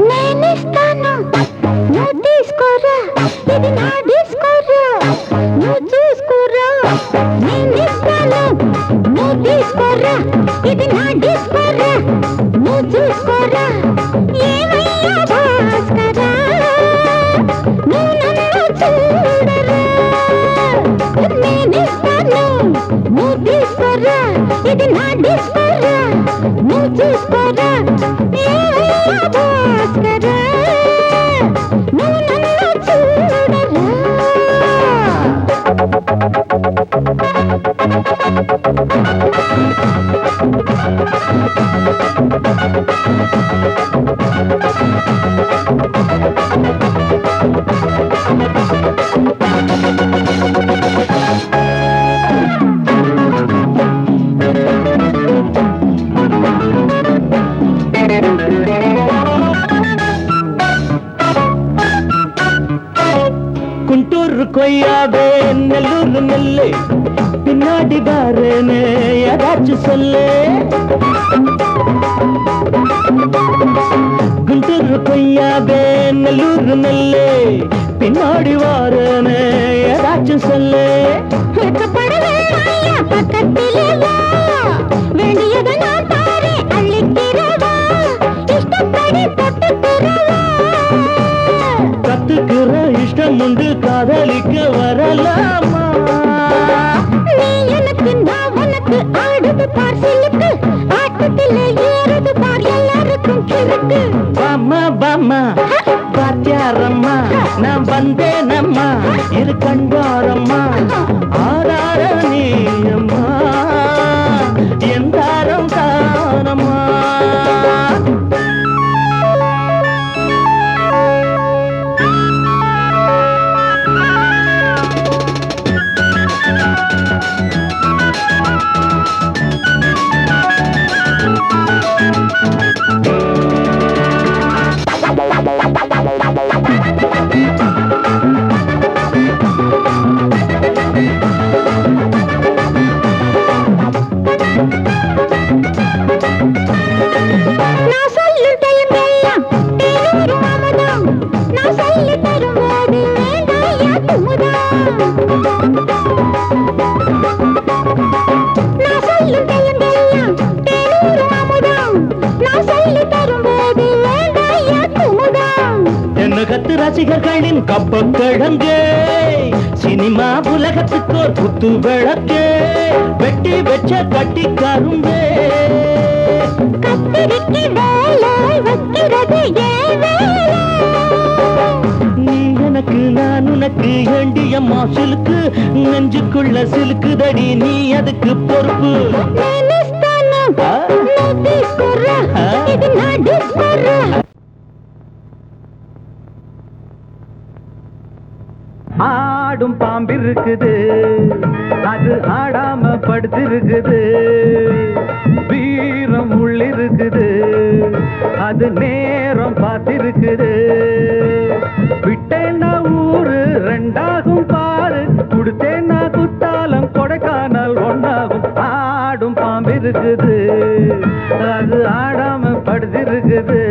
నేనిస్తాను నువ్వు తీసుకోరా, ఇది నా డిస్కోరా, నువ్వు చూసుకోరా. నేనిస్తాను నువ్వు తీసుకోరా, ఇది నా డిస్కోరా, నువ్వు చూసుకోరా. ఏమయ్యా భాస్కరా, నువ్వు నన్ను చూడరా. నేనిస్తాను నువ్వు తీసుకోరా, ఇది నా డిస్కోరా, నువ్వు చూసుకోరా. ఏమయ్యా భాస్కరా, నువ్వు నన్ను చూడరా. குண்டூர் கொய்யாவே நெல்லூர் நெல்லு பின்னாடி பாருன்னு ஏதாச்சும் சொல்லு. குண்டூர் கொய்யாவே நெல்லூர் நெல்லு பின்னாடி வாருன்னு ஏதாச்சும் சொல்லு. பக்கத்திலே வா, வேண்டியதை நான் தாரே அள்ளிக்கிறவா, இஷ்டப்படி தொட்டுக்கிறவா. கத்துக்கிற இஷ்டம் உண்டு, காதலிக்க வரலாமா? நீ எனக்கு நான் உனக்கு, ஆடுது பார் சிலுக்கு, ஆட்டத்திலே ஏறுது பார் எல்லாருக்கும் கிறுக்கு. பாமா பாமா பாத்தியாரம்மா, நான் வந்தேனம்மா, இரு கண்டாரம்மா. ஆதார நீயம்மா, எந்தாரம் தானம்மா. நான் சொல்லும் டைம் எல்லாம் தேனூரும் அமுதம், நான் சொல்லி தரும்போது வேண்டாயா குமுதம். நான் சொல்லும் டைம் எல்லாம் தேனூரும் அமுதம், நான் சொல்லி தரும்போது வேண்டாயா குமுதம். தென்னகத்து ரசிகர்களின் கப்ப கிழங்கு, சினிமா உலகத்துக்கோர் குத்து விளக்கு, வெட்டி வச்ச கட்டி கரும்பு. கத்திரிக்கு வேலை வைக்கிறது ஏன் வேலை? நீ எனக்கு நான் உனக்கு ஏண்டியம்மா சிலுக்கு, நெஞ்சுக்குள்ள சிலுக்குதடி நீ அதுக்கு பொறுப்பு. నేనిస్తాను నువ్వు తీసుకోరా, ఇది నా డిస్కోరా. ஆடும் பாம்பிருக்குது, அது ஆடாம படுத்திருக்குது. வீரம் உள்ளிருக்குது, அது நேரம் பார்த்திருக்குது. விட்டேன்னா ஊரு ரெண்டாகும் பாரு, கொடுத்தேன்னா குத்தாலம் கொடைக்கானல் ஒன்னாகும். ஆடும் பாம்பிருக்குது, அது ஆடாம படுத்திருக்குது.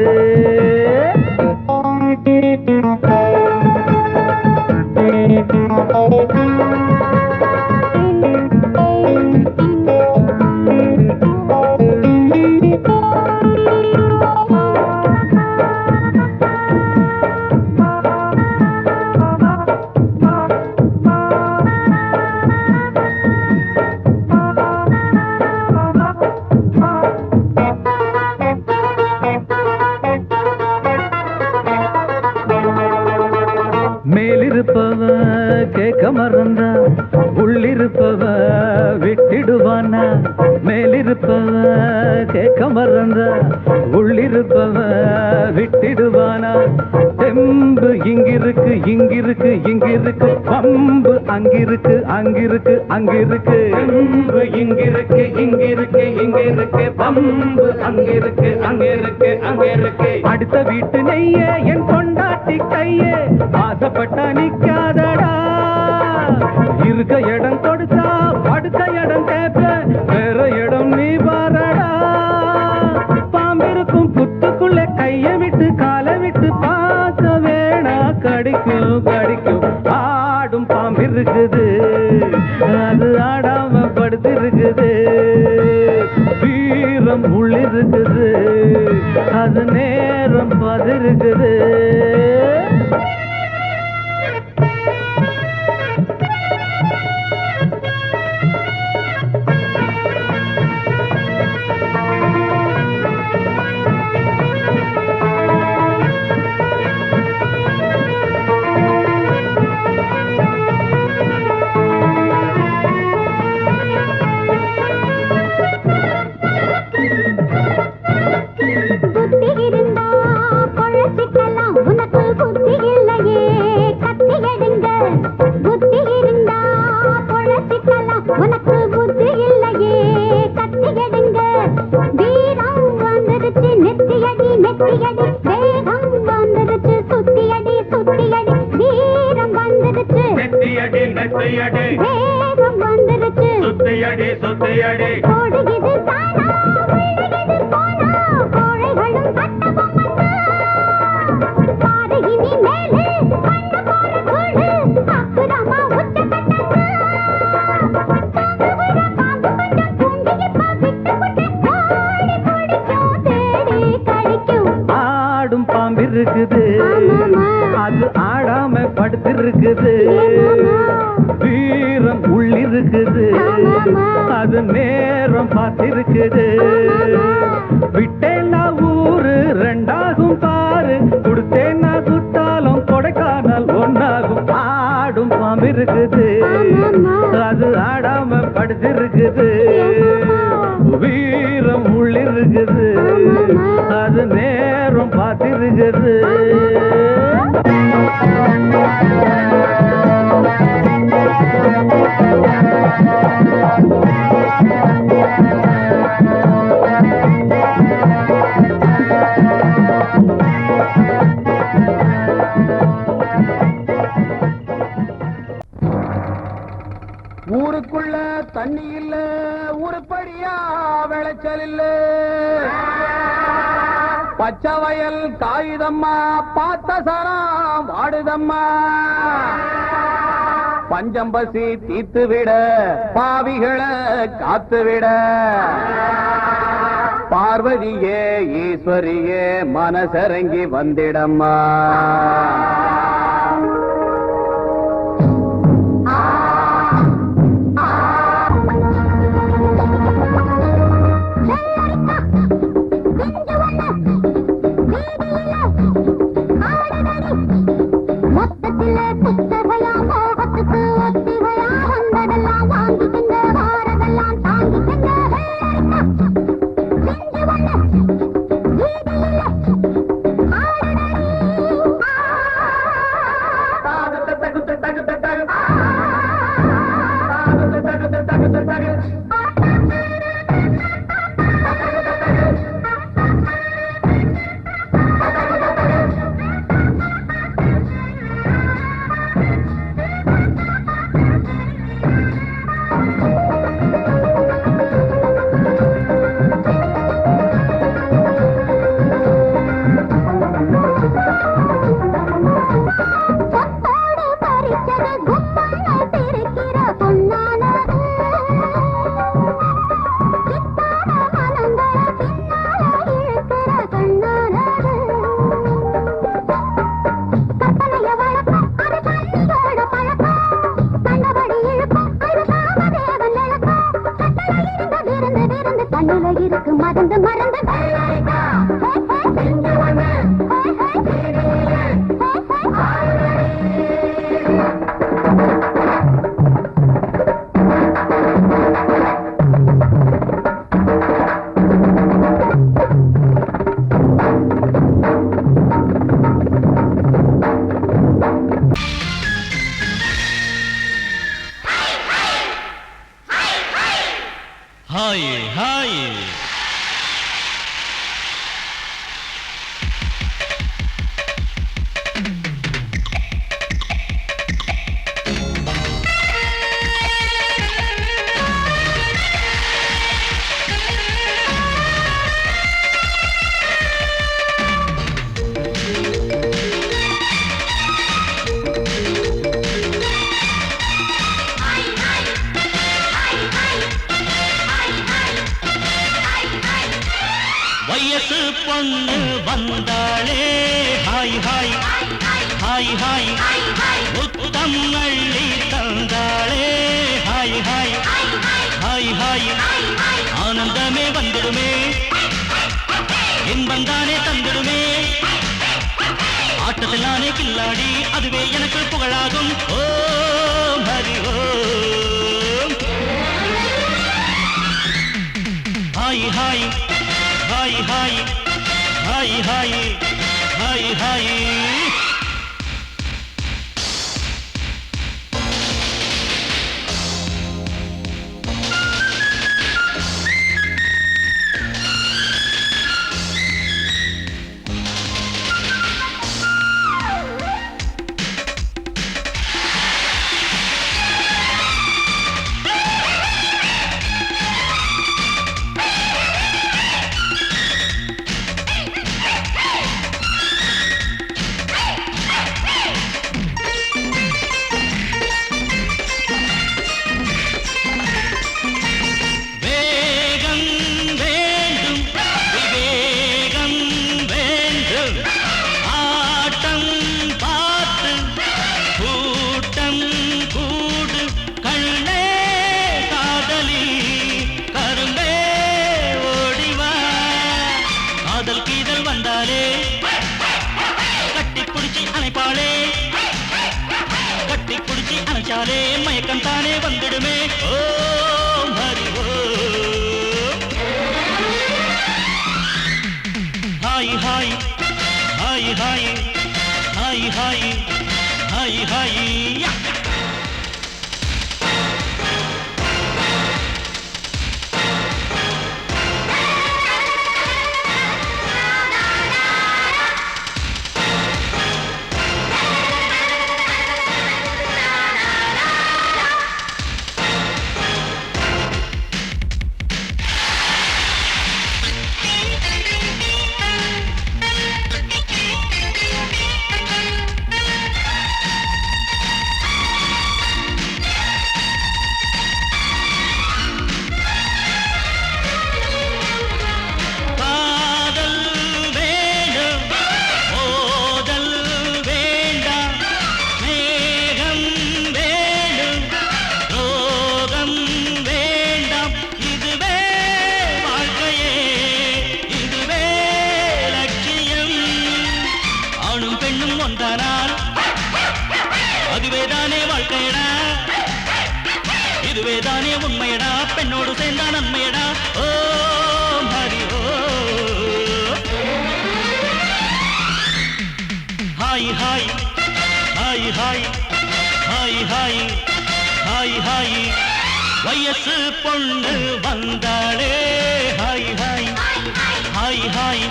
மேலிருப்பவ கேட்க மறந்தா, உள்ளிருப்பவ விட்டிடுவானா. மேலிருப்பவ கேட்க மறந்தா, உள்ளிருப்பவ விட்டிடுவானா. தெம்பு இங்கிருக்கு இங்கிருக்கு இங்கிருக்கு, பம்பு அங்கிருக்கு அங்கிருக்கு அங்கிருக்கு. தெம்பு இங்கிருக்கு இங்கிருக்கு இங்கிருக்கு, பம்பு அங்கிருக்கு அங்கிருக்கு அங்கிருக்கு. அடுத்த வீட்டு நெய்ய என் கொண்டாட்டி கையே, ஆசைப்பட்டா நிக்காதடா. இருக்க இடம் கொடுத்தா படுத்த இடம் கேட்ப, வேற இடம் நீ பாரடா. இருக்குது, அது ஆடாம படுத்திருக்குது. வீரம் உள்ளிருக்குது, அது நேரம் பதிருக்குது. ஆடும் பாம்பிருக்குது, அது ஆடாம படுத்திருக்குது. வீரம் உள்ளிருக்குது, அது நேரம் பார்த்திருக்குது. விட்டேன்னா ஊரு ரெண்டாகும் பாரு, கொடுத்தேன்னா குத்தாலும் கொடைக்கானல் ஒன்னாகும். ஆடும் பாம்பிருக்குது, அது ஆடாம படுத்திருக்குது. வீரம் உள்ளிருக்குது, அது நேரம் பார்த்திருக்குது. ஊருக்குள்ள தண்ணி இல்ல, ஊருப்படியா விளைச்சல் இல்ல. பச்சை வயல் காயுதம்மா, பார்த்த சரம் வாடுதம்மா. பஞ்சம்பசி தீத்து விட, பாவிகளை காத்து விட. பார்வதியே ஈஸ்வரியே மனசரங்கி வந்திடம்மா. மறந்து மறந்து Hi, hi. வயசு பொண்ணு வந்தாளே ஹாய் ஹாய் ஹாய் ஹாய் முத்தம் அள்ளி தந்தாளே ஹாய் ஹாய் ஹாய் ஹாய் ஆனந்தமே வந்துடுமே இன்பந்தானே தந்திடுமே ஆட்டத்தில் நானே கில்லாடி அதுவே எனக்கு புகழாகும் ஓம் ஹரி ஓம் ஹாய் ஹாய் ஹாய் ஹாய் ஹாய் ஹாய் ஹாய் ஹாய் மயக்கம் தானே வந்துடுமே ஓம் ஹரி ஓம் ஹாய் ஹாய் ஹாய் ஹாய் ஹாய் ஹாய் ஹாய் ஹாய் இதுவேதானே உண்மையடா பெண்ணோடு சேர்ந்தா நன்மையடா ஓம் ஹரி ஓம் ஹாய் ஹாய் ஹாய் ஹாய் ஹாய் ஹாய் ஹாய் ஹாய் வயசு பொண்ணு வந்தாளே ஹாய் ஹாய் ஹாய் ஹாய்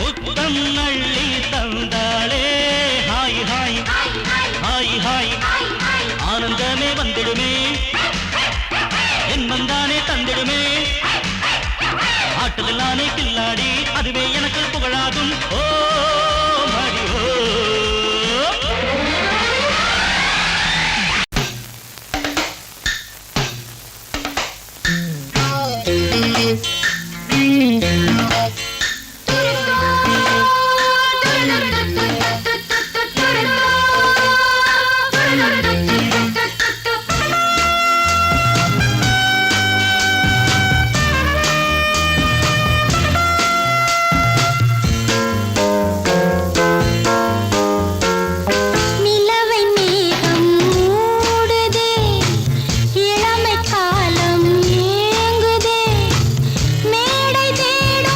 முத்தம் அள்ளி தந்தாளே ஹாய் ஹாய் ஹாய் ஹாய் ஆனந்தமே வந்துடுமே என்பந்தானே தந்திடுமே ஆட்டத்தில் நானே கில்லாடி அதுவே எனக்கு புகழாகும் ஓம் ஹரி ஓம் இளமை காலம் ஏங்குதே மேடை தேட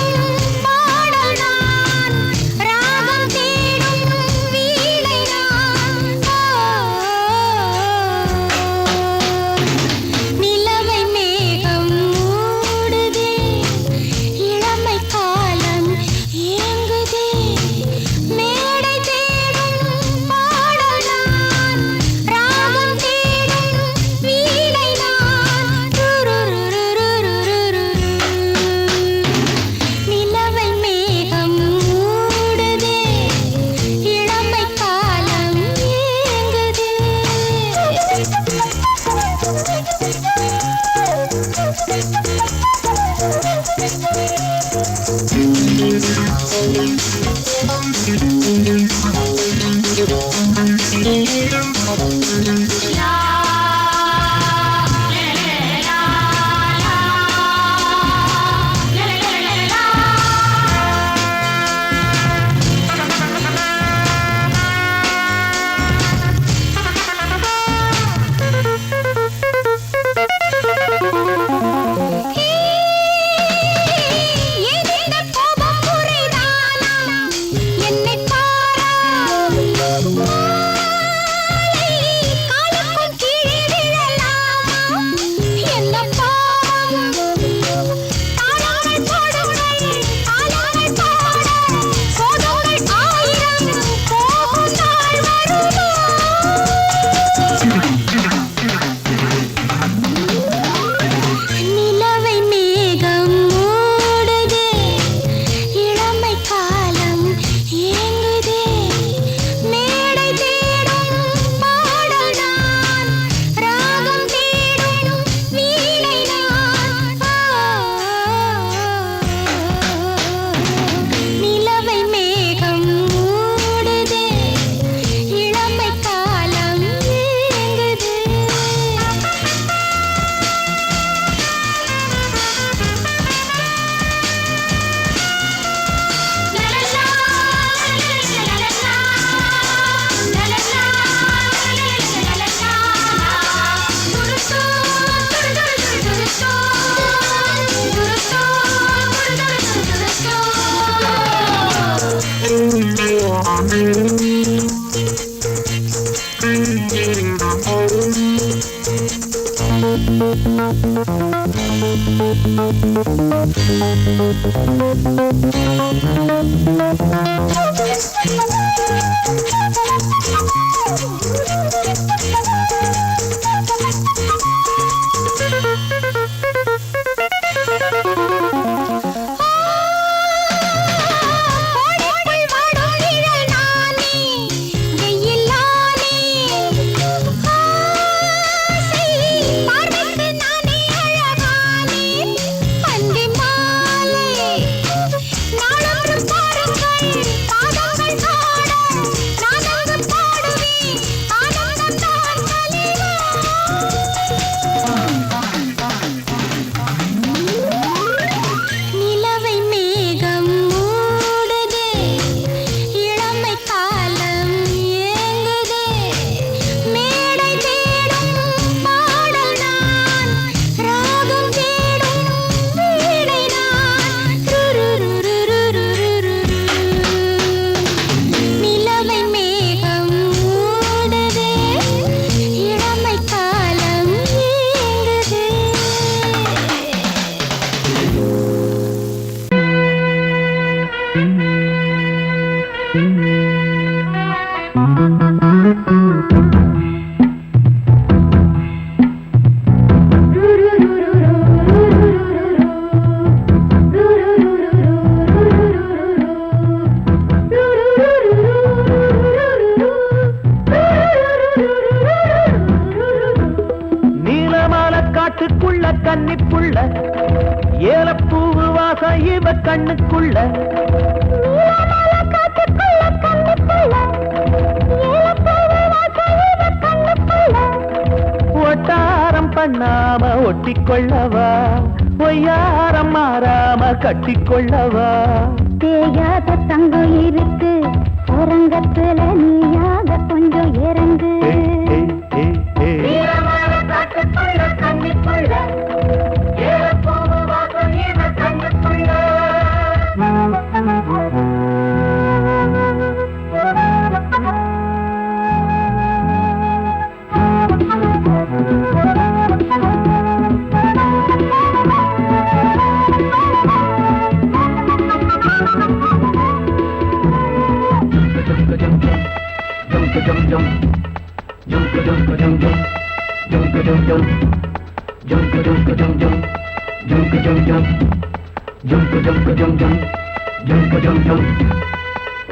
கன்னிப்புள்ள ஏலப்பூவு வாசம் இவ கண்ணுக்குள்ள ஒட்டாரம் பண்ணாம ஒட்டிக்கொள்ளவா பொய்யாரம் மாறாம கட்டிக்கொள்ளவா தேயாத தங்கம் இருக்கு அரங்கத்துல நீயாக கொஞ்சம் இறங்கு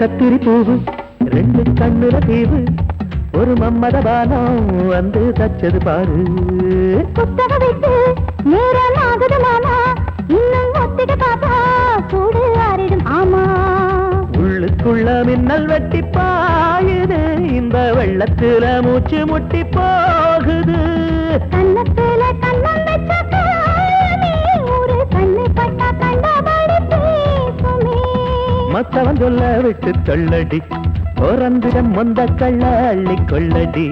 கத்திரி பூவு ரெண்டு கண்ணுல தீவு ஒரு மம்மத பானம் வந்து தச்சது பாரு புத்தக விட்டு நேரம் ஆகுது மாமா இன்னும் ஒத்திக பாப்பா கூடு ஆறிடும் ஆமா கண்ணுக்குள்ள மின்னல் வெட்டி பாயுது இந்த வெள்ளத்துல மூச்சு முட்டி போகுது கண்ணத்துல கண்ணம் வச்ச காலமே ஒரு கண்ணு பட்டா கண்டபடி பேசுமே மத்தவன் சொல்ல விட்டு சொல்லடி ஓரந்திடம் மொந்த கள்ள அள்ளி கொள்ளடி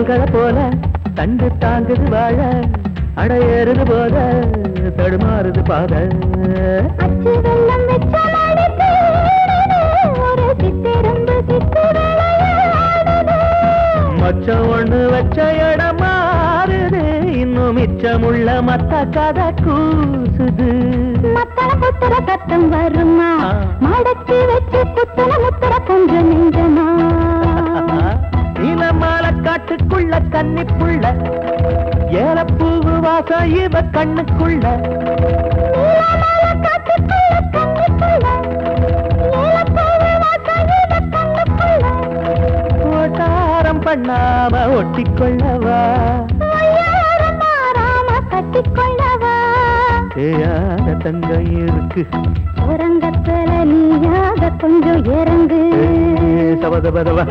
கால்களை போல தண்டு தாங்குது வாழ அடையேறுது போல தடுமாறுது பாத அச்சு வெள்ளம் வெச்ச ஒரு சித்திரம்பு மச்சம் ஒண்ணு வச்ச இடம் மாறுது இன்னும் மிச்சமுள்ள மத்த கதை கூசுது மத்தன புத்திர கத்தம் வருமா மடக்கி வச்சு குத்தன முத்திர கொஞ்சம் நெஞ்சமா நீலமால காட்டுக்குள்ள கன்னிப்புள்ள ஏலப்பூவு வாசம் இவ கண்ணுக்குள்ள ஓட்டாரம் பண்ணாம ஒட்டிக்கொள்ளவா கட்டிக்கொள்ளவா தேயாத தங்கம் இருக்கு உறங்கத்துல நீயாக கொஞ்சம் இறங்கு சபதபதவா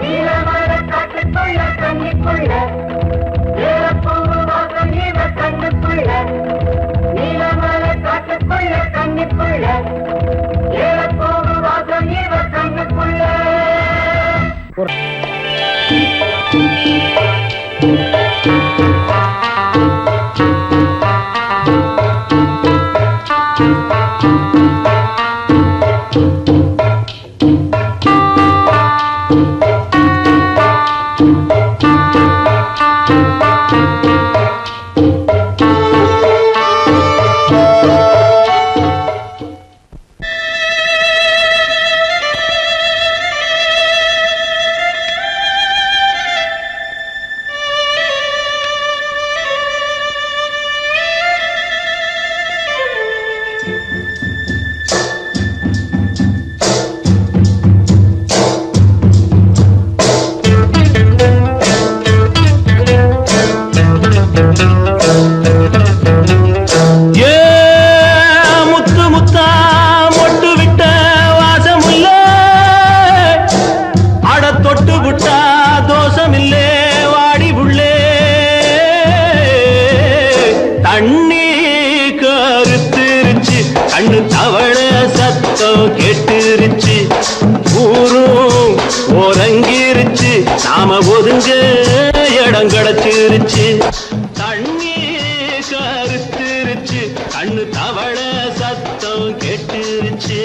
கேட்டுருச்சு ஊரும் ஒரங்கிருச்சு நாம ஒதுங்க இடம் கிடைச்சிருச்சு தண்ணி கருத்துருச்சு கண்ணு தவள சத்தம் கேட்டுருச்சு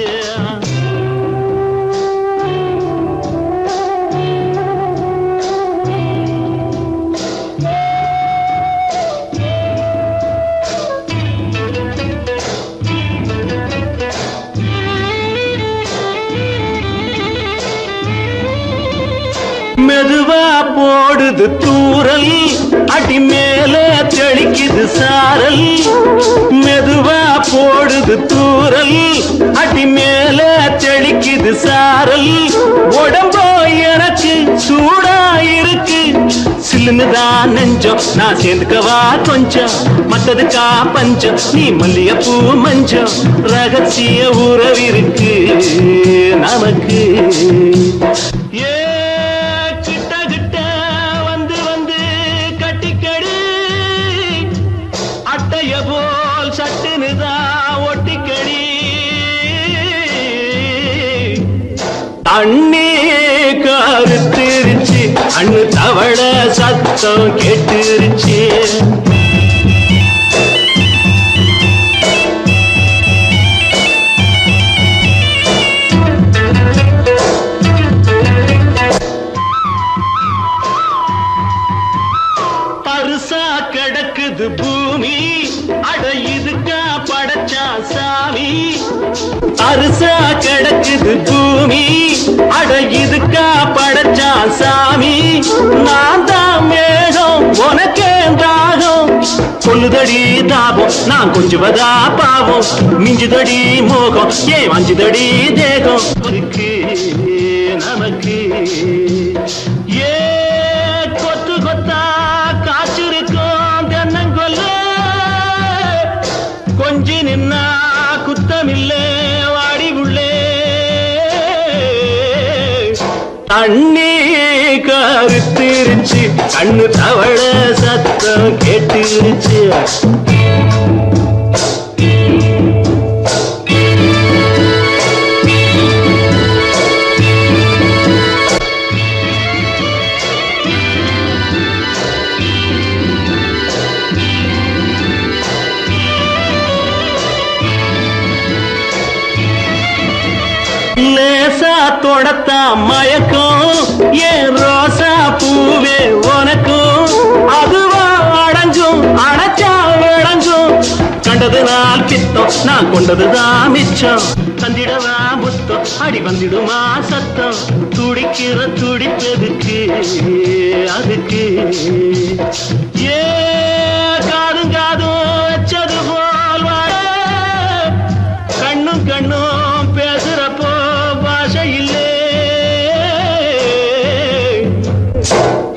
மெதுவா போடுது தூரல் அடி மேல தெளிக்குது சாரல் மெதுவா போடுது தூரல் அடி மேல தெளிக்குது சாரல் உடம்போ எனக்கு சூடா இருக்கு சில்லுன்னுதான் நெஞ்சம் நான் சேர்ந்துக்கவா கொஞ்சம் மத்ததுக்கா பஞ்சம் நீ மல்லிகைப்பூ மஞ்சம் ரகசிய உறவிருக்கு நமக்கு போல் சட்டுனுதான் ஒட்டிக்கடி தண்ணி கருத்திருச்சு அண்ணு தவள சத்தம் கேட்டுருச்சு கிடக்குது பூமி அட இதுக்கா படைச்சா சாமி அரிசா கிடக்குது பூமி அட இதுக்கா படைச்சா சாமி நான் தான் மேகம் உனக்கே தாகம் கொல்லுதடி தாபம் நான் கொஞ்சுவதா பாவம் மிஞ்சுதடி மோகம் ஏன் வஞ்சுதடி தேகம் இருக்கு நமக்கு ஏ கொத்து கொத்தா காய்ச்சிருக்கும் தென்னங்கொல்ல கொஞ்சி நின்னா குத்தமில்லே வாடி உள்ளே தண்ணி கருத்திருச்சு கண்ணு தவள சத்தம் கேட்டுருச்சு லேசா தொடத்தா மயக்கம் ஏன் ரோசா பூவே உனக்கும் அதுவா அடைஞ்சும் அடைச்சா விளைஞ்சும் கண்டது நாள் பித்தம் நான் கொண்டதுதான் மிச்சம் தந்திடவா புத்தம் அடி வந்திடுமா சத்தம் துடிக்கிற துடிப்பதுக்கு அதுக்கு ஏ காதும் காதும் வச்சது போல் வாழ கண்ணும் கண்ணும் பேசுறப்போ பாஷை இல்லே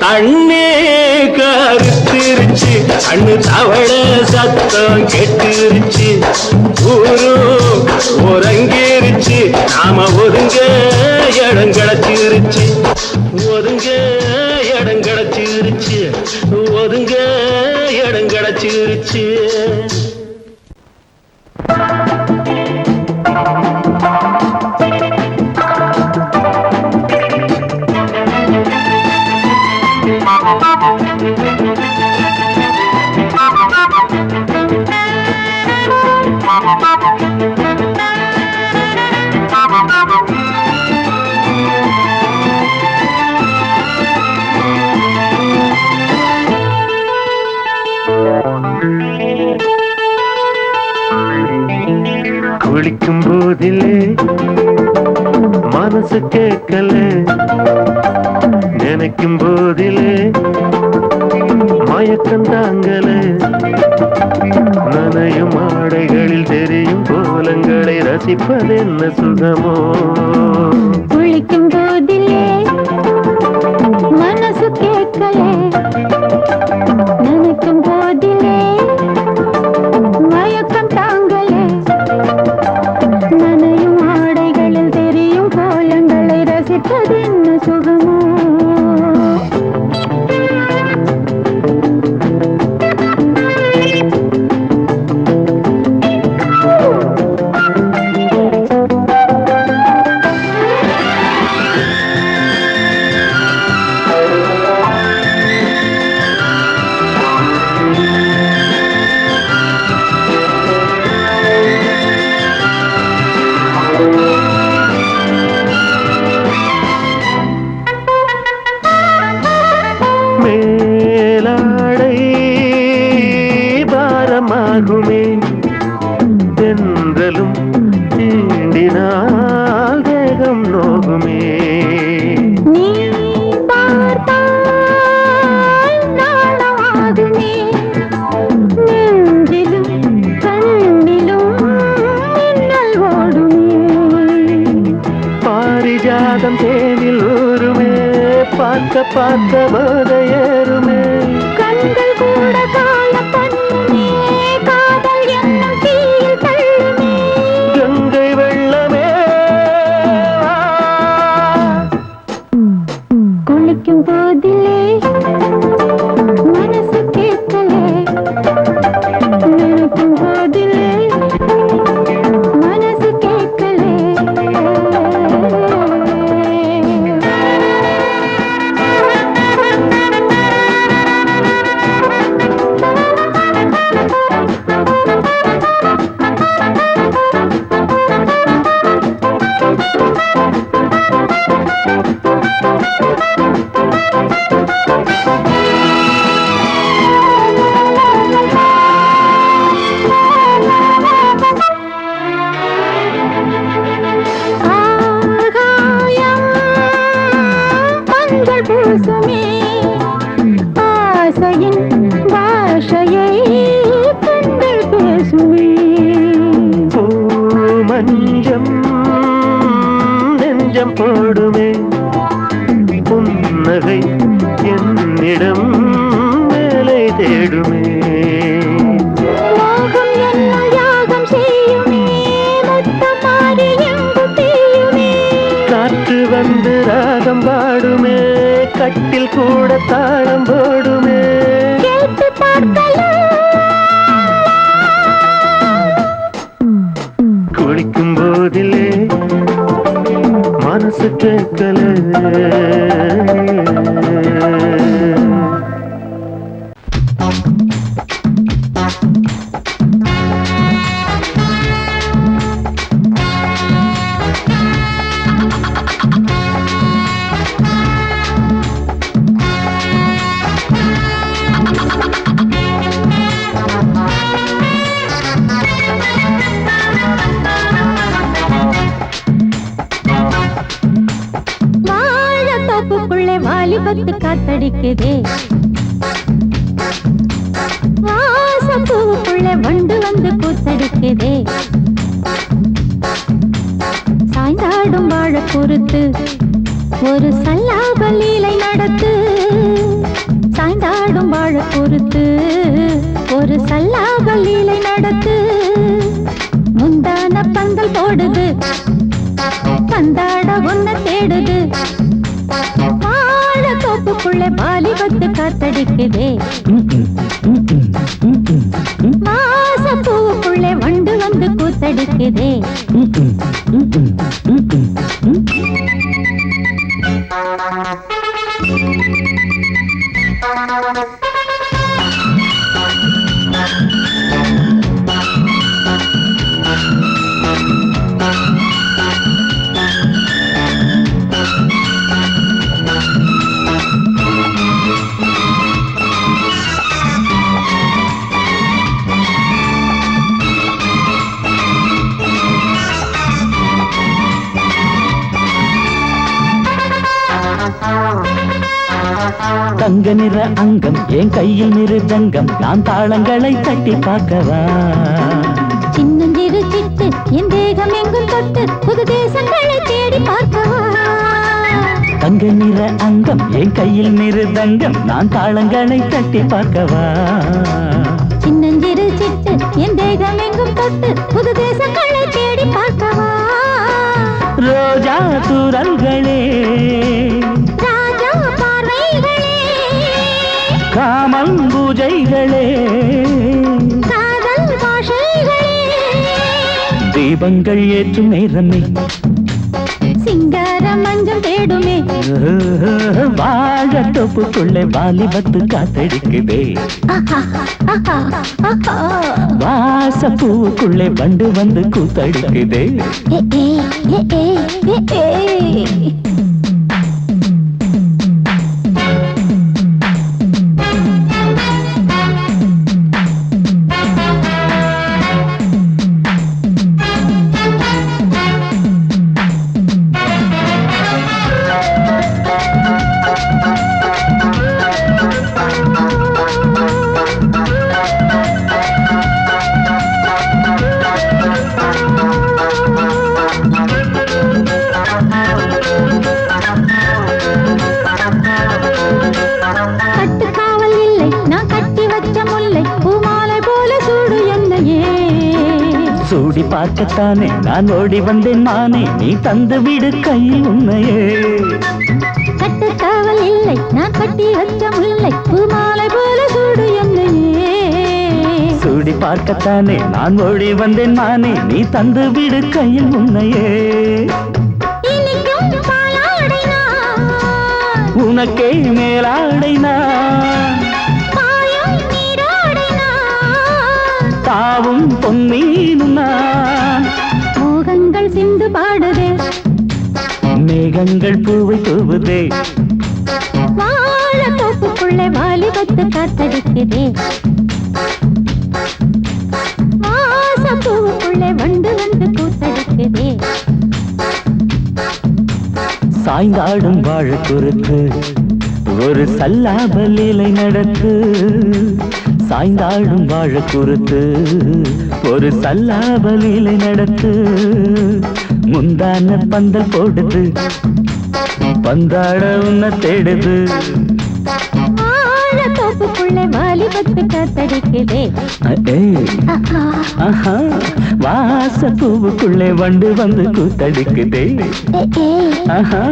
தண்ணே கருத்திருச்சு கண்ணு தவள சத்தம் கெட்டுருச்சு ஊரு ஒரங்கிருச்சு நாம ஒதுங்க இடம் கிடைச்சிருச்சு ஒதுங்க இடம் கிடைச்சிருச்சு ஒதுங்க இடம் கிடைச்சிருச்சு குளிக்கும் போதிலே மனசு கேட்கல நினைக்கும் போதிலே மயக்கம் தாங்கல நனையும் ஆடைகளில் தெரியும் கோலங்களை ரசிப்பதென்ன சுகமோ குளிக்கும் போதிலே மனசு கேட்கல நினைக்கும் போதிலே மயக்கம் தாங்கலே நனையும் ஆடைகளில் தெரியும் கோலங்களை ரசிப்பதென்ன சுகமோ மேலாடை பாரமாகுமே தென்றலும் தீண்டினால் தேகம் நோகுமே நீ பார்த்தால் நாணமாகுமே நெஞ்சிலும் கண்ணிலும் மின்னல் ஓடுமே பாரிஜாதம் தேனில் ஊருமே பார்க்க பார்க்க போதையேறுமே கண்கள் கூட காண பண்ணுமே காதல் என்னும் தீயில் தள்ளுமே கங்கை வெள்ளமே குளிக்கும் போதிலே மனசு கேட்கலே நினைக்கும் போதிலே மனசு கேட்கலே பேசுமே ஆசையின் பாஷையை கண்கள் பேசுமே மஞ்சம் நெஞ்சம் போடுமே புன்னகை என்னிடம் மேலே தேடுமே மோகம் என்னும் யாகம் செய்யுமே முத்தம் மாறி எங்கும் பெய்யுமே காற்று வந்து ராகம் பாடுமே கட்டில் கூட தாளம் போடுமே கேட்டு பார்க்கலாம் குளிக்கும் போதிலே மனசு கேட்கல வாழத்தோப்புக்குள்ளே வாலிபத்து காத்தடிக்குதே வாசப்பூவுக்குள்ளே வண்டு வந்து கூத்தடிக்குதே சாய்ந்தாடும் வாழ பொறுத்து ஒரு சல்லாப லீலை நடத்து சாய்ந்தாடும் வாழ பொறுத்து ஒரு சல்லாப லீலை நடத்து முந்தான பந்தல் போடுது பந்தாட ஒன்ன தேடுது வாழ தோப்புக்குள்ளே வாலிபத்து காத்தடிக்குதே வாசப்பூவுக்குள்ளே வண்டு வந்து கூத்தடிக்குதே தங்க நிற அங்கம் என் கையில் மிருதங்கம் நான் தாளங்களை தட்டி பார்க்கவா சின்னஞ்சிறு சிட்டு என் தேகம் எங்கும் தொட்டு புது தேசங்களை தேடி பார்க்கவா தங்க நிற அங்கம் என் கையில் மிருதங்கம் நான் தாளங்களை தட்டி பார்க்கவா சின்னஞ்சிறு சிட்டு என் தேகம் எங்கும் தொட்டு புது தேசங்களை தேடி பார்க்கவா ரோஜா தூரல்களே ராஜா பார்வைகளே காமம் பூஜைகளே காதல் பாஷைகளே தீபங்கள் ஏற்றும் நேரமே சிங்கார மஞ்சள் தேடுமே வாழ தொப்புக்குள்ளே வாலிபத்து காத்தடிக்குதே வாசப்பூவுக்குள்ளே வண்டு வந்து கூத்தடிக்குதே கட்டுக்காவல் இல்லை நான் கட்டி வச்ச முல்லை பூமாலை போல சூடு என்னையே சூடி பார்க்கத்தானே நான் ஓடி வந்தேன் நானே நீ தந்து விடு கையில் உண்மையே கட்டுக்காவல் இல்லை நான் கட்டி வச்ச முல்லை பூமாலை போல சூடு என்னையே சூடி பார்க்கத்தானே நான் ஓடி வந்தேன் நானே நீ தந்து விடு கையில் உண்மையே இனிக்கும் பாலாடை நான் உனக்கே மேலாடை நான் பாயும் நீராடை நான் தாவும் பொன்னீனும் நான் மோகங்கள் சிந்து பாடுதே மேகங்கள் பூவை தூவுதே வாழ தோப்புக்குள்ளே வாலிபத்து காத்தடிக்குதே வாசப்பூவுக்குள்ளே வண்டு வந்து கூத்தடிக்குதே சாய்ந்தாடும் வாழ குறுத்து ஒரு சல்லாபலீலை நடத்து சாய்ந்தாடும் வாழ குறுத்து ஒரு சல்லாபலீலை நடத்து முந்தான பந்தல் போடுது பந்தாட உன்னை தேடுது தோப்புக்குள்ளே வாலிபத்து காத்தடிக்குதே வாச பூவுக்குள்ளே வண்டு வந்து கூத்தடிக்குதே ஆஹா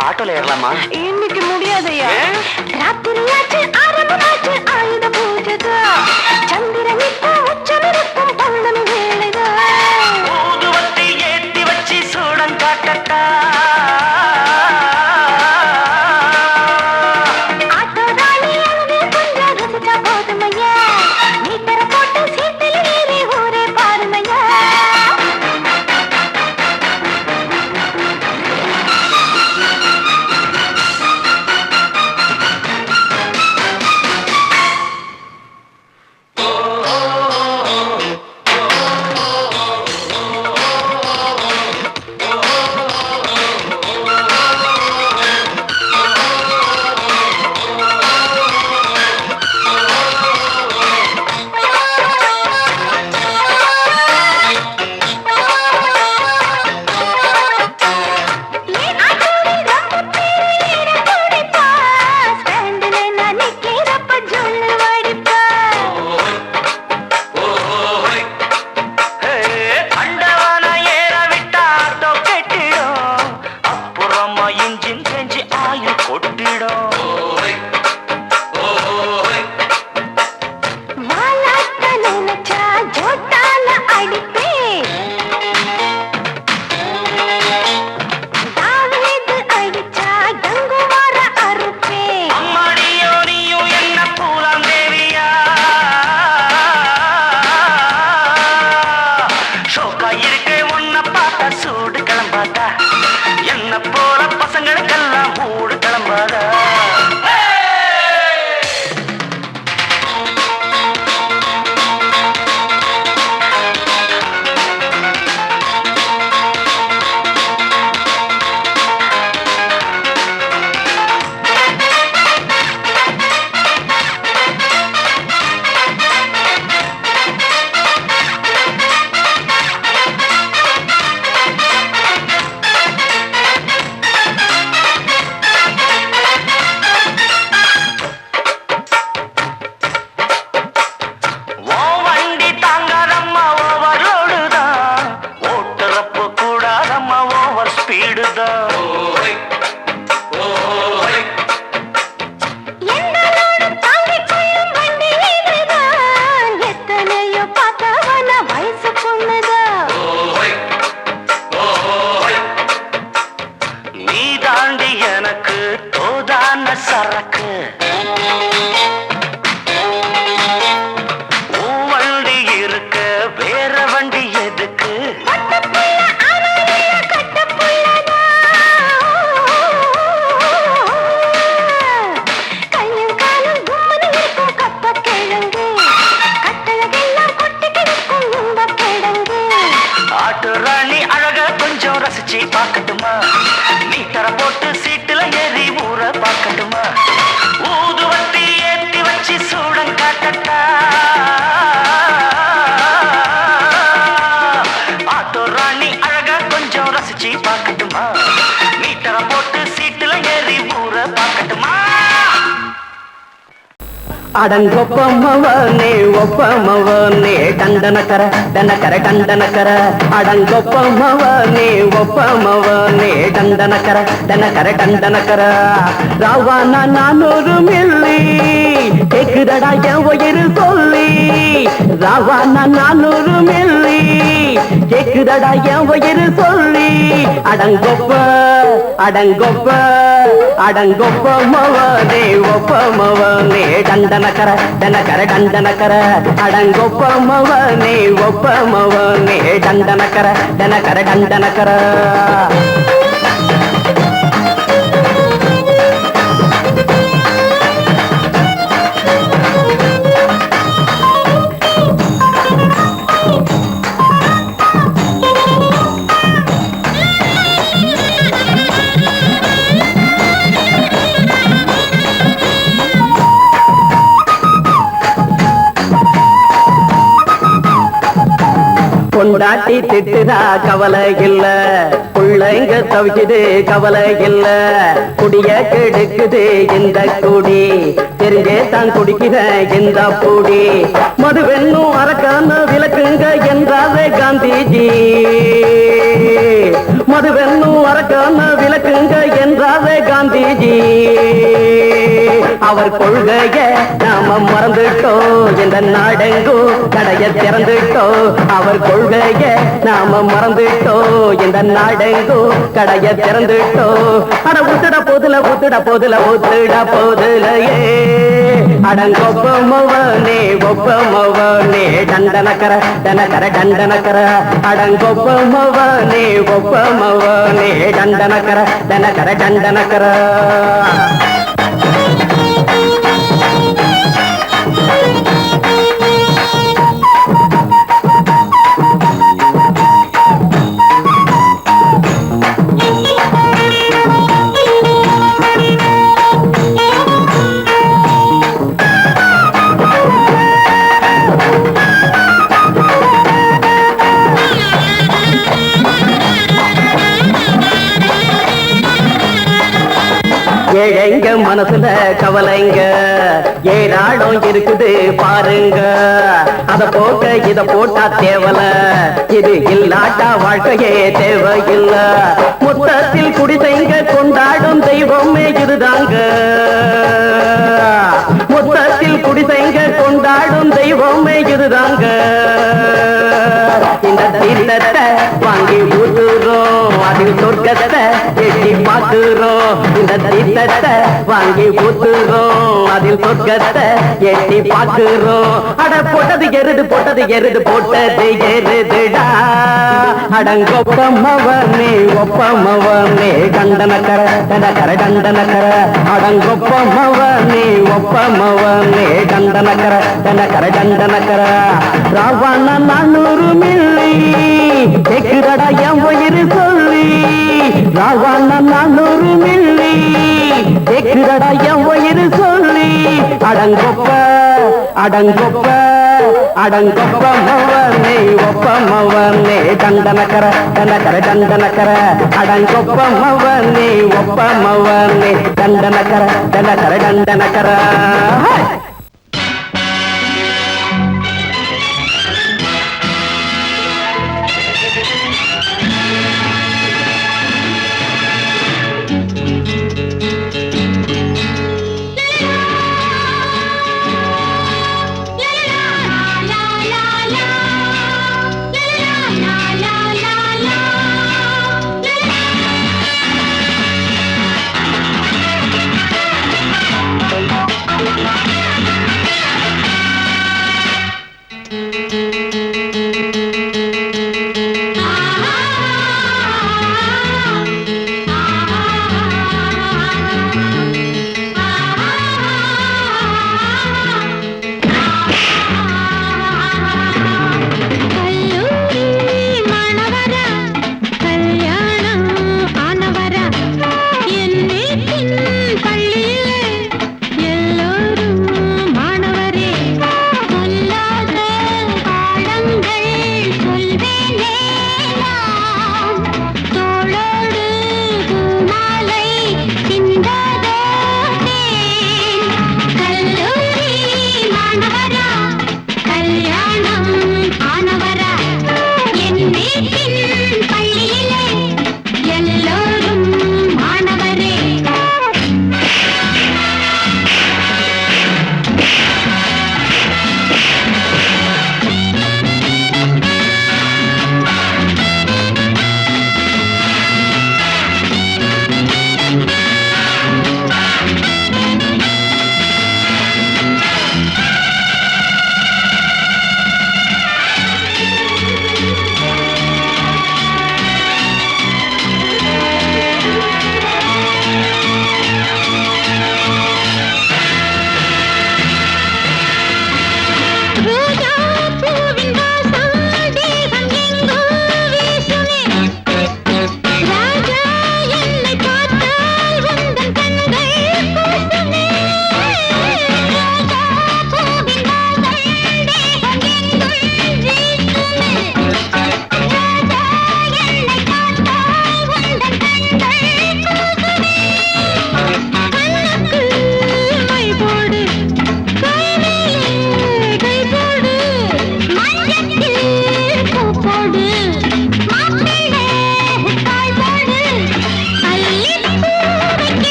ஆட்டோல ஏறலாமா? இன்னைக்கு முடியாதையா ராத்திரியாச்சு ஆரம்பமாச்சு ஆயுத பூஜைதா சந்திரன் இப்போ உச்சமிருக்கும் பௌர்ணமி வேளைதா ஊதுவத்தி ஏத்தி வச்சு சூடம் காட்டட்டா ஆட்டோ ராணி அழுது கொஞ்சம் ரசிச்சா போதுமையா மீட்டர போட்டு சீட்டில் ஏறி ஊரே பாருமையா சரக்கு வண்டி இருக்க வேற வண்டி எதுக்கு ஆட்டு ராணி அழக கொஞ்சம் ரசிச்சு பார்க்கட்டுமா மீட்டரை போட்டு சீட்டுல ஏறி அடங்கொப்பமவனே ஒப்பமவனே டண்டனக்கர டனக்கர டண்டனக்கர அடங்கொப்பமவனே ஒப்பமவனே டண்டனக்கர டனக்கர டண்டனக்கர ராவானா 400 மில்லி கேக்குதடா என் உயிர் சொல்லி ராவானா 400 மில்லி கேக்குதடா என் உயிர் சொல்லி அடங்கொப்ப அடங்கொப்ப அடங்கொப்பமவனே ஒப்பமவனே டண்டனக்கர டனக்கர டண்டனக்கர அடங்கொப்பமவனே ஒப்பமவனே டண்டனக்கர டனக்கர டண்டனக்கர பொண்டாட்டி திட்டுதா கவலை இல்ல புள்ளைங்க தவிக்குது கவலை இல்ல குடிய கெடுக்குது இந்த குடி தெரிஞ்சே தான் குடிக்கிற இந்த பூடி மதுவென்னும் அரக்கான விளக்குங்க என்றாவே காந்திஜி மதுவென்னும் அரக்கான விளக்குங்க என்றாவே காந்திஜி அவர் கொள்கைய நாம மறந்துட்டோம் இந்த நாடெங்கும் கடைய திறந்துட்டோம் அவர் கொள்கைய நாம மறந்துட்டோம் இந்த நாடெங்கும் கடைய திறந்துட்டோம் அட ஊத்துட போதுல ஊத்துட போதுல ஊத்துட போதுலையே அடங்கொப்பமவனே ஒப்பமவனே டண்டனக்கர டனக்கர டண்டனக்கர அடங்கொப்பமவனே ஒப்பமவனே டண்டனக்கர டனக்கர டண்டனக்கர ஏழைங்க மனசுல கவலைங்க ஏராளம் இருக்குது பாருங்க அத போக்க இத போட்டா தேவல இது இல்லாட்டா வாழ்க்கையே தேவையில்ல மொத்தத்தில் குடிசைங்க கொண்டாடும் தெய்வமே இதுதாங்க மொத்தத்தில் குடிசைங்க கொண்டாடும் தெய்வமே இதுதாங்க இந்த தீர்த்தத்தை வாங்கி ஊத்துறோம் அதில் சொர்க்கத்தை எட்டி பார்க்கிறோம் இந்த தீர்த்தத்தை வாங்கி ஊத்துறோம் அதில் சொர்க்கத்தை எட்டி பார்க்கிறோம் அட போட்டது எருது போட்டது எருதுடா அடங்கொப்பமவனே ஒப்பமவனே டண்டனக்கர டனக்கர டண்டனக்கர அடங்கொப்பமவனே ஒப்பமவனே டண்டனக்கர டனக்கர டண்டனக்கர ராவண 400 மில்லி கேக்குதடா என் உயிர் சொல்லி ராவண 400 மில்லி கேக்குதடா என் உயிர் சொல்லி அடங்கொப்ப அடங்கொப்ப அடங்கொப்பமவனே ஒப்பமவனே டண்டனக்கர டனக்கர டண்டனக்கர அடங்கொப்பமவனே ஒப்பமவனே டண்டனக்கர டனக்கர டண்டனக்கர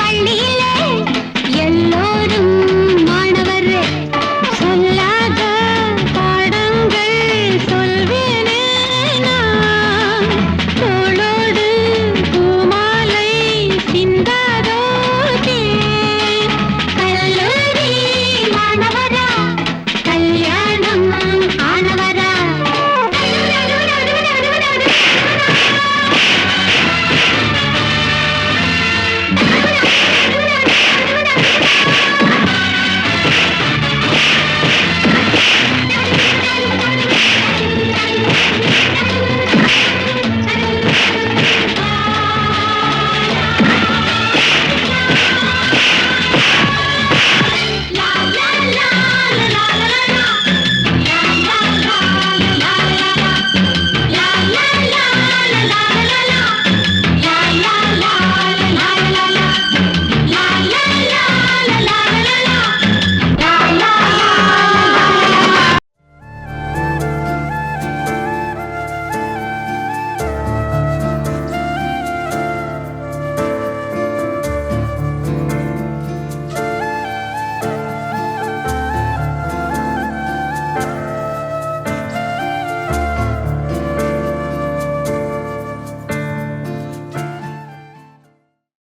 பள்ளியில்